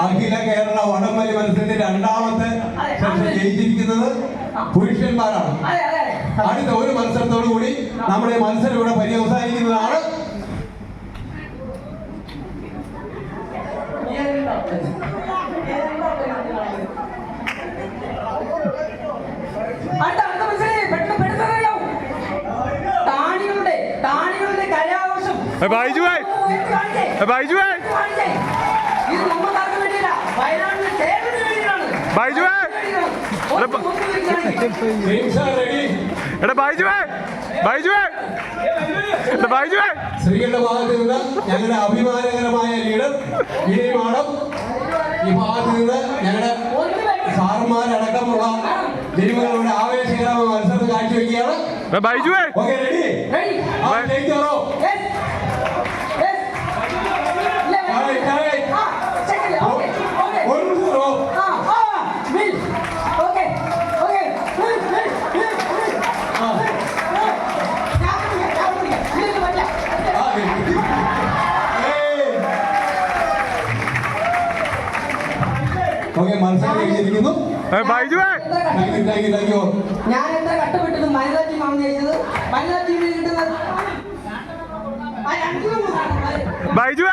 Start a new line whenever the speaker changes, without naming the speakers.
അഖില കേരള വടംവലി മത്സരത്തിന്റെ രണ്ടാമത്തെ സെഷൻ ജയിച്ചിരിക്കുന്നത് പുരുഷന്മാരാണ്. അടുത്ത ഒരു മത്സരത്തോടു കൂടി നമ്മുടെ മത്സരം ഇവിടെ പര്യവസാനിക്കുന്നതാണ്.
ബൈജു ബൈജു ബൈജു എടാ ബൈജു ബൈജു ബൈജു
സ്ത്രീകളുടെ ഭാഗത്ത് നിന്ന് ഞങ്ങളുടെ അഭിമാനകരമായ ലീഡർ മാഡം, ഈ ഭാഗത്ത് നിന്ന് ഞങ്ങളുടെ സാറന്മാരടക്കമുള്ള ജനങ്ങളുടെ ആവേശകരമായ മത്സരം കാഴ്ചവെക്കുകയാണ്.
Baiju
okay, ready? ജയിച്ചോളൂ. ഓക്കെ, മത്സരം കഴിഞ്ഞിരിക്കുന്നു.
ഞാൻ എത്ര കഷ്ടപ്പെട്ടത് വനിതാ ടീമാണ് ജയിച്ചത്. വനിതാ ടീമിൽ കിട്ടുന്നത്
ബൈജു